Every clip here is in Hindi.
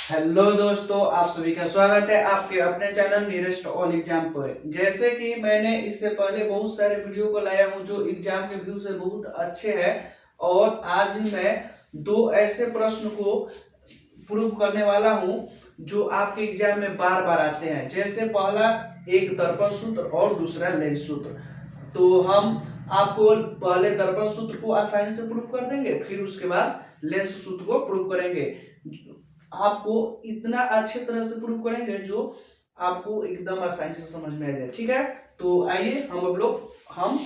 हेलो दोस्तों, आप सभी का स्वागत है आपके अपने चैनल नियरेस्ट ऑल एग्जाम पर। जैसे कि मैंने इससे पहले बहुत सारे वीडियो को लाया हूं जो एग्जाम के व्यू से बहुत अच्छे हैं, और आज ही मैं दो ऐसे प्रश्न को प्रूव करने वाला हूं जो आपके एग्जाम में बार बार आते हैं। जैसे पहला एक दर्पण सूत्र और दूसरा लेंस सूत्र। तो हम आपको पहले दर्पण सूत्र को आसानी से प्रूव कर देंगे, फिर उसके बाद लेंस सूत्र को प्रूव करेंगे। आपको इतना अच्छे तरह से प्रूव करेंगे जो आपको एकदम आसानी से समझ में आ जाए। ठीक है, तो आइए हम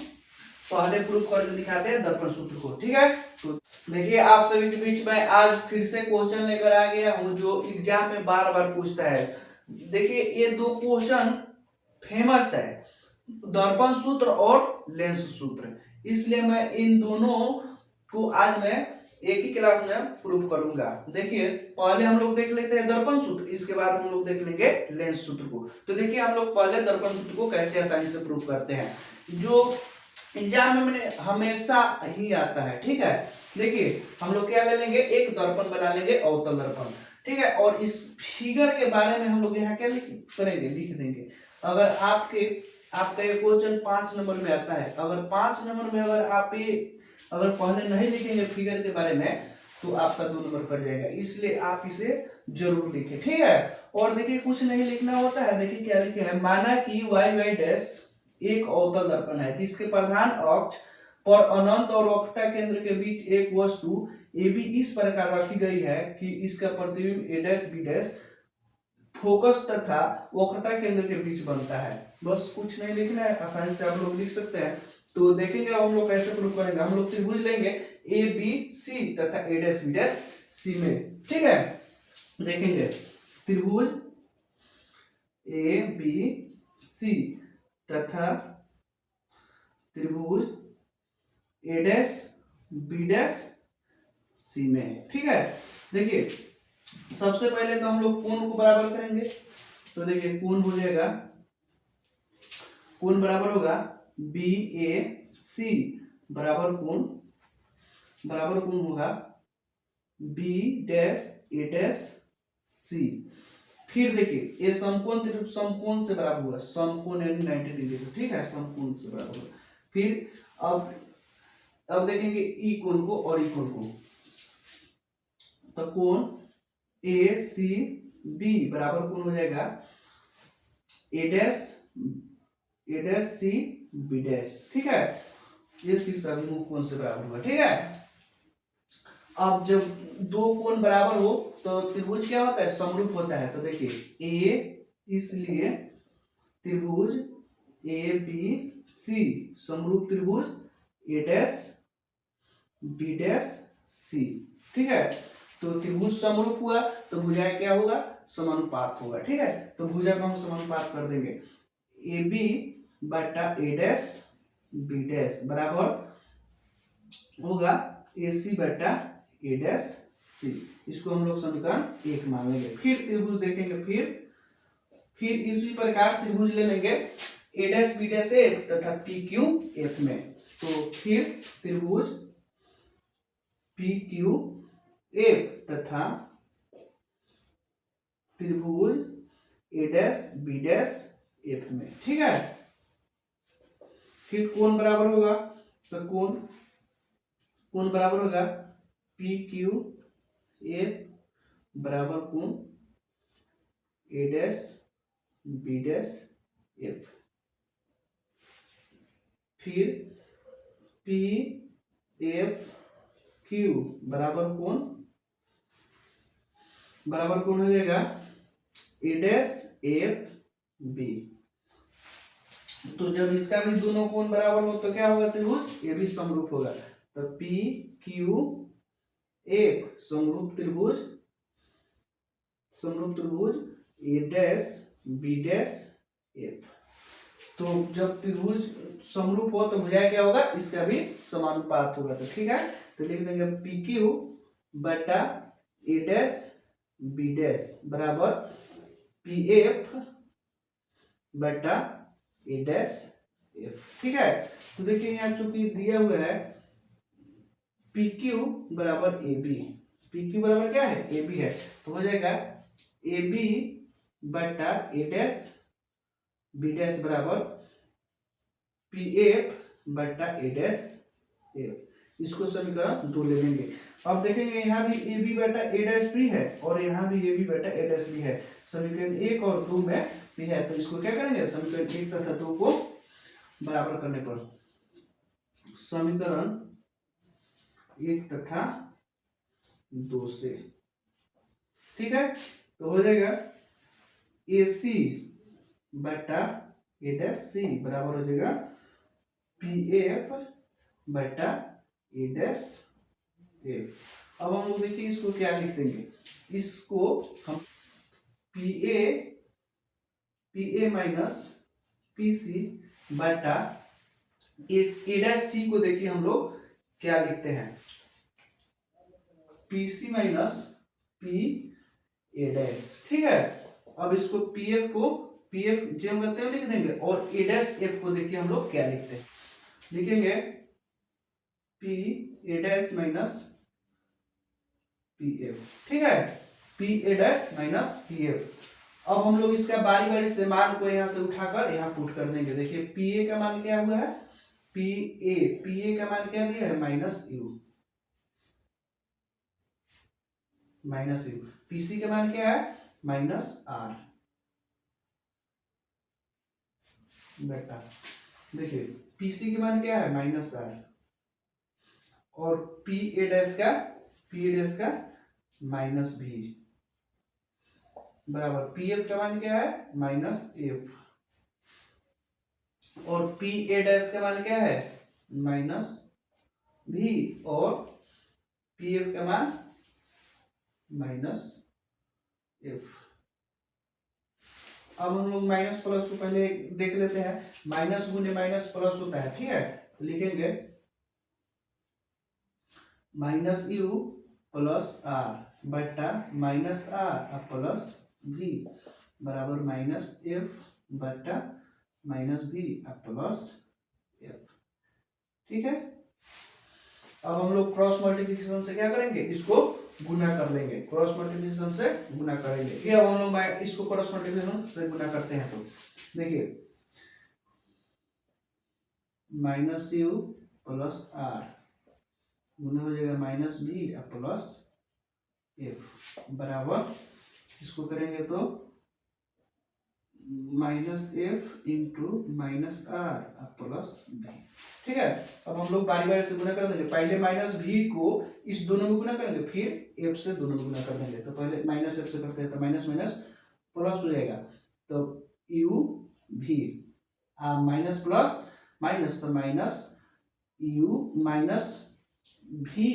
पहले प्रूव करके दिखाते हैं दर्पण सूत्र को। ठीक है, तो देखिए आप सभी के बीच में आज फिर से क्वेश्चन लेकर आ गया हूं जो एग्जाम में बार बार पूछता है। देखिए ये दो क्वेश्चन फेमस है, दर्पण सूत्र और लेंस सूत्र, इसलिए मैं इन दोनों को आज मैं एक ही क्लास में प्रूव करूंगा। देखिए पहले हम लोग देख लेते हैं दर्पण सूत्र, इसके बाद हम लोग देख लेंगे लेंस सूत्र को। तो देखिए हम लोग पहले दर्पण सूत्र को कैसे आसानी से प्रूव करते हैं, जो एग्जाम में मैंने हमेशा ही आता है। ठीक है, देखिए हम लोग क्या ले लेंगे, एक दर्पण बना लेंगे, अवतल दर्पण। ठीक है, और इस फिगर के बारे में हम लोग यहाँ क्या करेंगे, लिख देंगे। अगर आपका ये क्वेश्चन 5 नंबर में आता है, अगर 5 नंबर में अगर पहले नहीं लिखेंगे फिगर के बारे में तो आपका 2 नंबर कट जाएगा, इसलिए आप इसे जरूर लिखें। ठीक है, और देखिए कुछ नहीं लिखना होता है। देखिए क्या लिखे है, माना कि वाई वाई डैश एक अवतल दर्पण है जिसके प्रधान अक्ष पर अनंत और वक्रता केंद्र के बीच एक वस्तु ए बी इस प्रकार रखी गई है कि इसका प्रतिबिंब ए डैश बी डैश फोकस तथा वक्रता केंद्र के बीच बनता है। बस कुछ नहीं लिखना है, आसानी से आप लोग लिख सकते हैं। तो देखेंगे हम लोग कैसे प्रूव करेंगे। हम लोग त्रिभुज लेंगे ए बी सी तथा ए डैश बी डैश सी में। ठीक है, देखेंगे त्रिभुज ए बी सी तथा त्रिभुज ए डैश बी डैश सी में। ठीक है, देखिए सबसे पहले तो हम लोग कोण को बराबर करेंगे। तो देखिए कोण हो जाएगा, कोण बराबर होगा बी ए सी बराबर कोण होगा बी डैश ए डैश सी। फिर देखिए ये समकोण से बराबर होगा, समकोण यानी 90 डिग्री से। ठीक है, समकोण से बराबर होगा। फिर अब देखेंगे ई कोण को और ई कोण को। तो कोण ए सी बी बराबर कोण हो जाएगा ए डैश सी बी डैश। ठीक है, ये शीर्षाभिमुख कोण से बराबर होगा। ठीक है, अब जब दो कोण बराबर हो तो त्रिभुज क्या होता है, समरूप होता है। तो देखिए ए, इसलिए त्रिभुज ए बी सी समरूप त्रिभुज ए डैश बी डैश सी। ठीक है, तो त्रिभुज समरूप हुआ तो भुजा क्या होगा, समानुपात होगा। ठीक है, तो भुजा को हम समानुपात कर देंगे, ए बी बटा ए डैश बी डैश बराबर होगा ए सी बटा ए डैश सी। इसको हम लोग समीकरण 1 मान लेंगे। फिर त्रिभुज देखेंगे, फिर इसी प्रकार त्रिभुज ले लेंगे ए डैश बी डैश एफ तथा पी क्यू एफ में। तो फिर त्रिभुज पी क्यू एफ तथा त्रिभुज ए डैश बी डैश एफ में। ठीक है, फिर कोण बराबर होगा, तो कोण बराबर होगा पी क्यू एफ बराबर कोण ए डैश बी डैश एफ। फिर पी एफ क्यू बराबर कोण हो जाएगा ए डैश एफ बी। तो जब इसका भी दोनों कोण बराबर हो तो क्या होगा, त्रिभुज ये भी समरूप होगा। तो पी क्यू एफ समरूप त्रिभुज ए डैश बी डैश एफ। तो जब त्रिभुज समरूप हो तो भुजा क्या होगा, इसका भी समानुपात होगा। तो ठीक है, तो लिख देंगे पी क्यू बटा ए डैश बी डैश बराबर पी एफ बटा ए डैश एफ। ठीक है, तो देखिए यहाँ चूंकि दिया हुआ है पी क्यू बराबर ए बी, पी क्यू बराबर क्या है, ए बी है, तो हो जाएगा ए बी बटा ए डैश बी डैश बराबर पी एफ बटा ए डैश एफ। इसको समीकरण 2 ले लेंगे। अब देखेंगे यहाँ भी ए बी बटा ए डैश भी है और यहाँ भी ए बी बटा ए डैश भी है, समीकरण 1 और 2 में भी है। तो इसको क्या करेंगे, समीकरण 1 तथा 2 को बराबर करने पर समीकरण 1 तथा 2 से, ठीक है, तो हो जाएगा ए सी बटा ए डैश सी बराबर हो जाएगा पी एफ बटा ए डैश एफ। अब हम लोग देखिए इसको क्या लिख देंगे, इसको हम P A minus P C बटा ए डैश सी को देखिए हम लोग क्या लिखते हैं, P C minus P A dash, ठीक है। अब इसको पी एफ को पी एफ जो हम करते हैं लिख देंगे और ए डैश एफ को देखिए हम लोग क्या लिखते हैं, लिखेंगे P A dash minus P F, ठीक है, P A dash minus P F. अब हम लोग इसका बारी बारी से मान को यहाँ से उठाकर यहाँ पुट कर देंगे। देखिए पी ए का मान क्या हुआ है, पी ए का मान क्या दिया है, माइनस यू पीसी का मान क्या है, माइनस आर बेटा। देखिए पीसी के मान क्या है, माइनस आर, और पी ए डैश का माइनस भी बराबर पी एफ का मान क्या है, माइनस एफ, और पी ए डैश का मान क्या है, माइनस भी, और पी एफ का मान माइनस एफ। अब हम लोग माइनस प्लस को पहले देख लेते हैं, माइनस गुने माइनस प्लस होता है, ठीक है, तो लिखेंगे माइनस यू प्लस आर बटा माइनस आर प्लस भी बराबर माइनस एफ बटा माइनस भी प्लस एफ, ठीक है। अब हम लोग क्रॉस मल्टीप्लिकेशन से क्या करेंगे, इसको गुना कर लेंगे, क्रॉस मल्टीप्लिकेशन से गुना करेंगे। ये अब हम लोग इसको क्रॉस मल्टीप्लिकेशन से गुना करते हैं, तो देखिए माइनस यू प्लस आर गुना हो जाएगा माइनस बी प्लस एफ बराबर, इसको करेंगे तो minus F into minus R plus B, ठीक है। अब हम लोग बारी बारी से गुना कर देंगे, पहले माइनस भी को इस दोनों में गुना करेंगे, फिर एफ से दोनों गुना कर देंगे। तो पहले माइनस एफ से करते हैं, तो माइनस माइनस प्लस हो जाएगा, तो यू भी माइनस प्लस माइनस, तो माइनस यू माइनस भी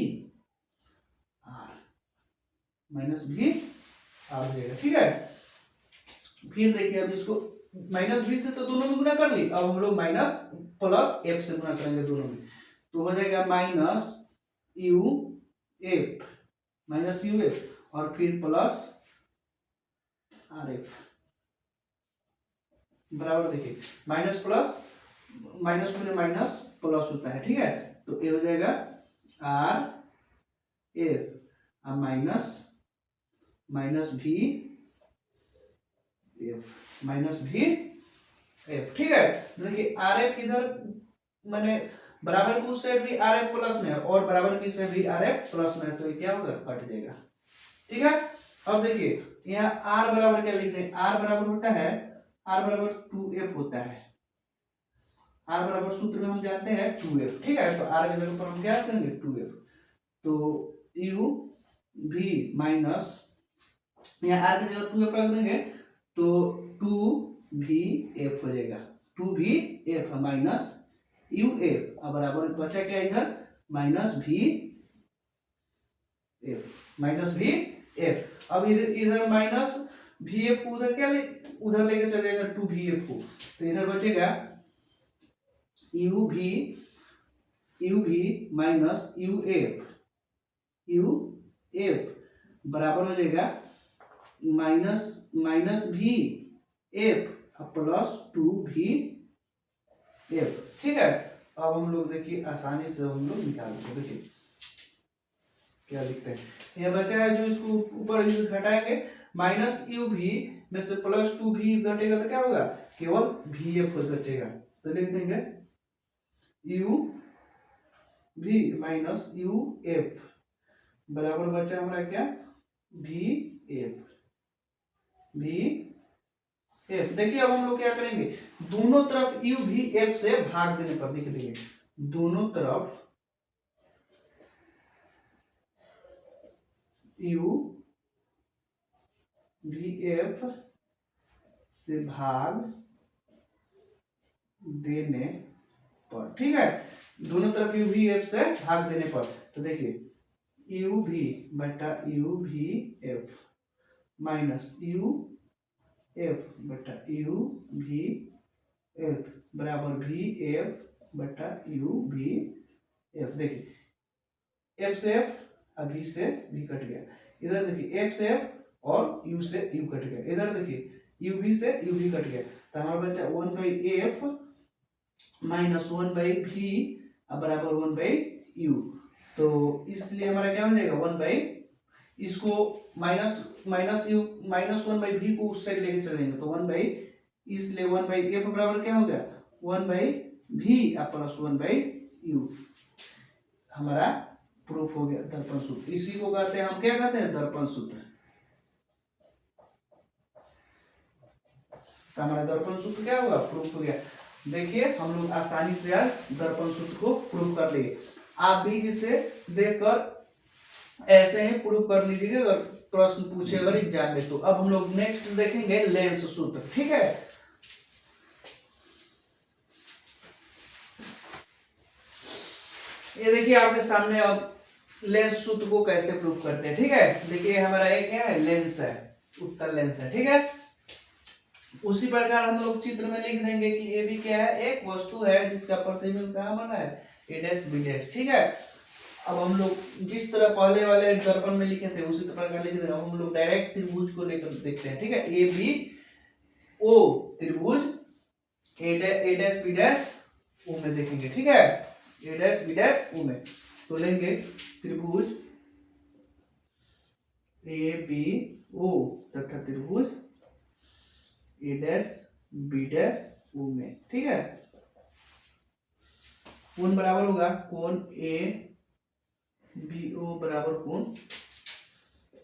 आर माइनस भी आर हो जाएगा, ठीक है। फिर देखिए अब इसको माइनस भी से तो दोनों में गुना कर ली, अब हम लोग माइनस प्लस एफ से गुना करेंगे दोनों में, तो हो जाएगा माइनस यू एफ और फिर प्लस आर एफ बराबर, देखिए माइनस प्लस माइनस में माइनस प्लस होता है, ठीक है, तो ये हो जाएगा आर एफ माइनस माइनस भी एफ माइनस भी एफ, ठीक है। देखिए आर एफ इधर मैंने बराबर की उस साइड भी आर एफ प्लस में है और बराबर की साइड भी आर एफ प्लस में है, तो ये क्या होगा, कट जाएगा, ठीक है। अब देखिए यहाँ आर बराबर क्या लिखते हैं, आर बराबर होता है, आर बराबर 2f होता है, आर बराबर सूत्र में हम जानते हैं 2f, ठीक है। तो आर की जगह पर हम क्या करेंगे 2f, तो यू भी माइनस यहाँ आर की जगह 2f रख देंगे तो 2vf हो जाएगा, 2vf माइनस यू एफ बराबर बचा क्या इधर माइनस भी एफ। अब इधर माइनस भी एफ को उधर क्या उधर लेके चले जाएगा 2vf को, तो इधर बचेगा यू भी माइनस यू एफ बराबर हो जाएगा माइनस भी एफ प्लस 2vf, ठीक है। अब हम लोग देखिए आसानी से हम लोग निकाल लेते हैं, देखिए क्या लिखते हैं, यह बचा है जो इसको ऊपर घटाएंगे माइनस यू भी में से प्लस 2v घटेगा तो क्या होगा, केवल vf बचेगा। तो लिख देंगे यू भी माइनस यू एफ बराबर बचा हमारा क्या, वी एफ। देखिए अब हम लोग क्या करेंगे, दोनों तरफ यू भी एफ से भाग देने पर लिख देंगे, दोनों तरफ यू भी एफ से भाग देने पर, ठीक है, दोनों तरफ यू भी एफ से भाग देने पर। तो देखिए यू भी बटा यू भी एफ माइनस यू एफ बटा यू भी एफ बराबर भी एफ बटा यू भी एफ। देखिए एफ से एफ, अभी से भी कट गया, इधर देखिए एफ से एफ और यू से यू कट गया, इधर देखिए यू भी से यू भी कट गया, तो हमारा बचा 1/f माइनस 1/v बराबर 1/u। तो इसलिए हमारा क्या हो जाएगा 1/, इसको माइनस यू माइनस 1/v को उस साइड लेके चलेंगे तो 1/, इसलिए 1/f बराबर क्या हो गया 1/v प्लस 1/u। हमारा प्रूफ हो गया दर्पण सूत्र। इसी को कहते हैं, हम क्या कहते हैं, दर्पण सूत्र। तो हमारा दर्पण सूत्र क्या होगा, प्रूफ हो गया। देखिए हम लोग आसानी से आज दर्पण सूत्र को प्रूफ कर लिए। आप भी इसे देखकर ऐसे ही प्रूफ कर लीजिएगा अगर प्रश्न पूछे अगर एग्जाम में। तो अब हम लोग नेक्स्ट देखेंगे लेंस सूत्र, ठीक है। ये देखिए आपके सामने अब लेंस सूत्र को कैसे प्रूफ करते हैं, ठीक है। देखिए हमारा एक क्या है, लेंस है, उत्तल लेंस है, ठीक है। उसी प्रकार हम लोग चित्र में लिख देंगे कि ये भी क्या है, एक वस्तु है जिसका प्रतिबिंब कहाँ बना है, ए डैश बी डैश, ठीक है। अब हम लोग जिस तरह पहले वाले दर्पण में लिखे थे उसी प्रकार लिख देंगे। अब हम लोग डायरेक्ट त्रिभुज को लेकर देखते हैं, ठीक है। ए बी ओ त्रिभुज ए डैश बी डैश ओ में देखेंगे, ठीक है, ए डैश बी डैश ओ में। तो लेंगे त्रिभुज ए बी ओ तथा त्रिभुज ए डैश बी डैश ओ में, ठीक है। कोण बराबर होगा कोण ए बी ओ बराबर कोण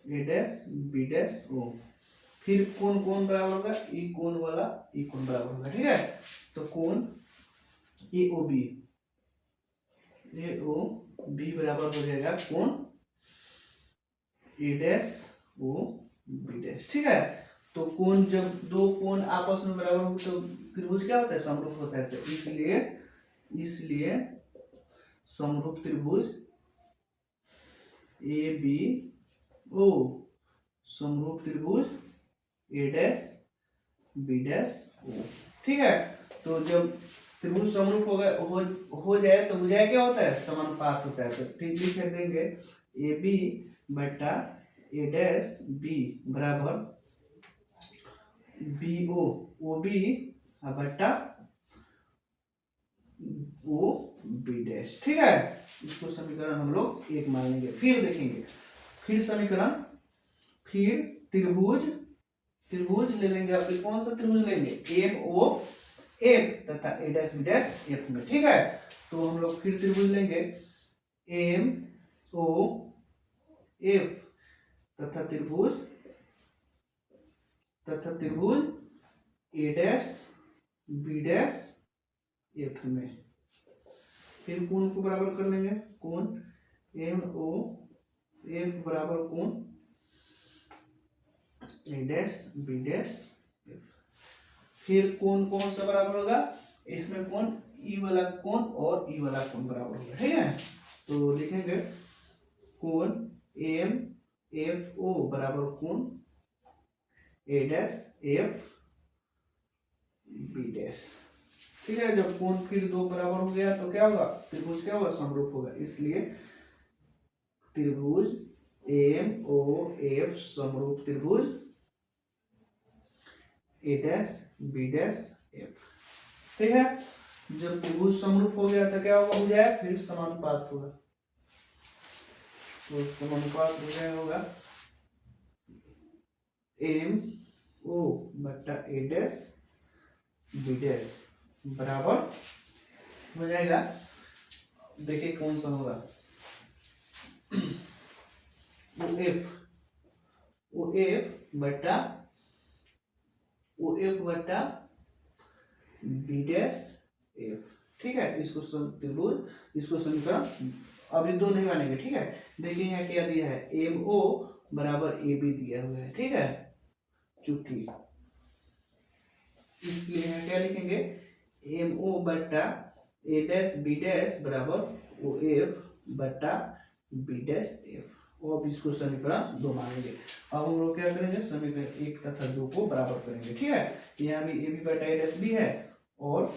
ए डैश बी डैश ओ। फिर कोण कोण बराबर होगा ई कोण वाला ई कोण बराबर होगा, ठीक है। तो कोण ए ओ बी बराबर हो जाएगा कोण ए डैश ओ बी डैश, ठीक है। तो कोण जब दो कोण आपस में बराबर हो तो त्रिभुज क्या होता है, समरूप होता है। तो इसलिए समरूप त्रिभुज ए बी ओ समरूप त्रिभुज ए डैश बी डैश ओ, ठीक है। तो जब त्रिभुज समरूप हो जाए तो बुझाए क्या होता है, समानुपात होता है। तो ठीक लिख देंगे ए बी बटा ए डैश बी बराबर बी ओ बी बटा ओ बी डैश, ठीक है। इसको समीकरण हम लोग एक मान लेंगे। फिर देखेंगे, फिर समीकरण, फिर त्रिभुज ले लेंगे। आप कौन सा त्रिभुज लेंगे, एम ओ एफ तथा ए डैश बी डैश एफ में, ठीक है। तो हम लोग फिर त्रिभुज लेंगे एम ओ एफ तथा त्रिभुज ए डैश बी डैश एफ में। फिर कोण को बराबर कर लेंगे, कोण एम ओ एफ बराबर कोण ए डैश बी डैश एफ। फिर कोण कौन सा बराबर होगा, इसमें कोण ई वाला कोण और ई वाला कोण बराबर होगा, ठीक है। तो लिखेंगे कोण एम एफ ओ बराबर कोण ए डैश एफ बी डैश, ठीक है। जब कोण फिर दो बराबर हो गया तो क्या होगा, त्रिभुज क्या होगा, समरूप होगा। इसलिए त्रिभुज एम ओ एफ समरूप त्रिभुज ए डैश बी डैश एफ, ठीक है। जब त्रिभुज समरूप हो गया तो क्या होगा, हो जाए फिर समानुपात होगा। तो समानुपात हो जाएगा एम ओ बटा ए डैश बी डैश बराबर हो जाएगा, देखिए कौन सा होगा, ओ एफ बटा बी डैश एफ। ठीक है, इसको त्रिभुज, इसको समीकरण अभी दो नहीं मानेंगे। ठीक है, देखिए यहाँ क्या दिया है, एम ओ बराबर ए बी दिया हुआ है। ठीक है, चूंकि इसलिए यहाँ क्या लिखेंगे, एम ओ बटा ए डैश बी डैश बराबर ओ एफ बटा बी डैश एफ। अब इसको समीकरण दो मानेंगे। अब हम लोग क्या करेंगे, समीकरण एक तथा दो को बराबर करेंगे। ठीक है, यहाँ भी ए बी बटा ए डैश बी है और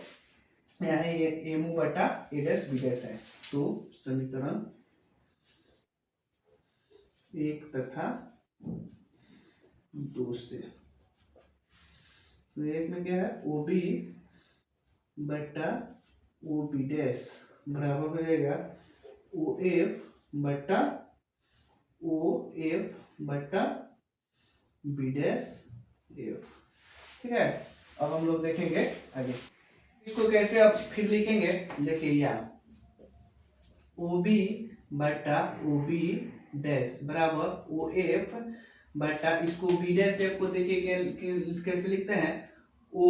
यहाँ ये एम ओ बटा ए डैश बी डैश है। तो समीकरण एक तथा दो से, तो एक में क्या है, ओ बी बटा ओ बी डैश बराबर हो जाएगा ओ एफ बटा बी डैश एफ। ठीक है, अब हम लोग देखेंगे आगे इसको कैसे अब फिर लिखेंगे। देखिए यहाँ ओ बी बटा ओ बी डैश बराबर ओ एफ बटा, इसको बी डैश एफ को देखिए कैसे लिखते हैं, O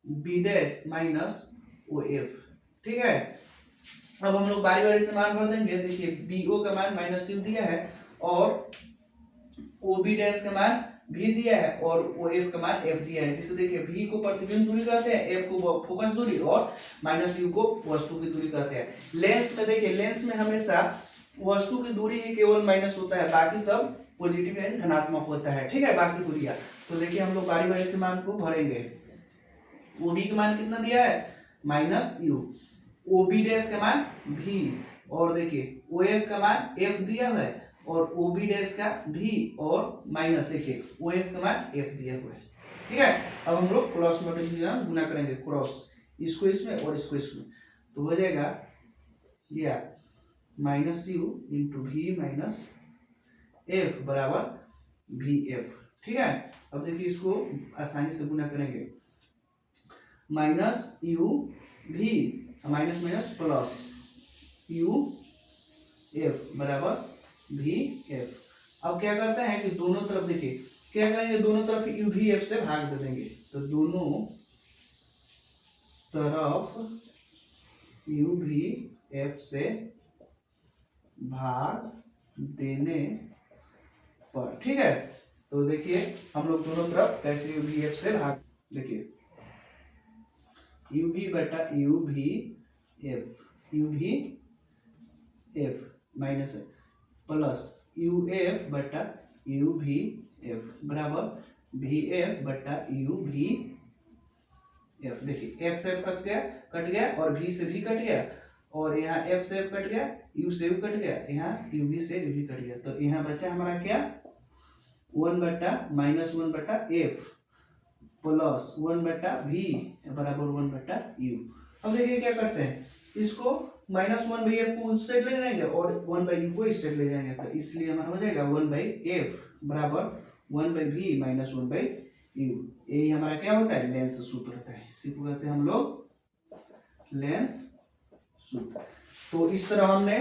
B dash minus O F. ठीक है, अब हम लोग बारी बारी से मान भर देंगे। देखिए बी ओ का मान माइनस यू दिया है और ओ बी डैश का मान भी दिया है और ओ एफ का मान एफ दिया है। जिसे देखिए v को प्रतिबिंब दूरी कहते हैं, एफ को फोकस दूरी और माइनस यू को वस्तु की दूरी कहते हैं। लेंस में देखिए, लेंस में हमेशा वस्तु की दूरी ही केवल माइनस होता है, बाकी सब पॉजिटिव यानी धनात्मक होता है। ठीक है, बाकी दूरियां। तो देखिए हम लोग बारी बारी से मान को भरेंगे। ओ बी का मान कितना दिया है, minus U, O B dash का मान भी, और देखिए ओ एफ का मान एफ दिया हुआ है और ओ बी डैश का भी और माइनस देखिए ओ एफ का मान एफ दिया हुआ है। ठीक है, अब हम लोग क्रॉस मल्टीप्लिकेशन गुना करेंगे, क्रॉस इसको इसमें और इसको इसमें, तो हो जाएगा या माइनस यू इंटू भी माइनस एफ बराबर भी एफ। ठीक है, अब देखिए इसको आसानी से गुना करेंगे, माइनस यू भी minus minus plus U F बराबर भी एफ। अब क्या करते हैं कि दोनों तरफ देखिए क्या करेंगे, दोनों तरफ यू भी एफ से भाग दे देंगे। तो दोनों तरफ यू भी एफ से भाग देने पर, ठीक है, तो देखिए हम लोग दोनों तरफ कैसे यू भी एफ से भाग, देखिए यू भी बटा यू भी F minus plus U F बटा यू भी एफ बराबर भी एफ बटा यू भी एफ। देखिए एफ से एफ कट गया और भी से भी कट गया और यहाँ एफ से एफ कट गया, यू से यू कट गया, यहाँ यू भी से यू भी कट गया। तो यहाँ बचा हमारा क्या, 1 बटा माइनस 1 बटा एफ प्लस 1 बटा भी बराबर 1 बटा यू। अब देखिए क्या करते हैं, इसको माइनस 1 बाई एफ को उस साइड ले जाएंगे और 1 बाई यू को इस साइड ले जाएंगे। तो इसलिए हमारा हो जाएगा 1 बाई एफ बराबर 1 बाई भी माइनस 1 बाई यू। यही हमारा क्या होता है, लेंस सूत्र होता है, इसी को कहते हैं हम लोग लेंस सूत्र। तो इस तरह हमने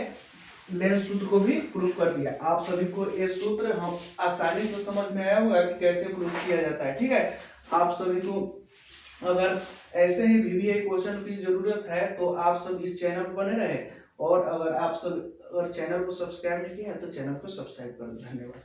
लेंस सूत्र को भी प्रूव कर दिया। आप सभी को ये सूत्र हम आसानी से समझ में आया होगा कि कैसे प्रूव किया जाता है। ठीक है, आप सभी को अगर ऐसे ही VBA क्वेश्चन की जरूरत है तो आप सब इस चैनल पर बने रहे, और अगर आप सब अगर चैनल को सब्सक्राइब नहीं किया है तो चैनल को सब्सक्राइब कर दो। धन्यवाद।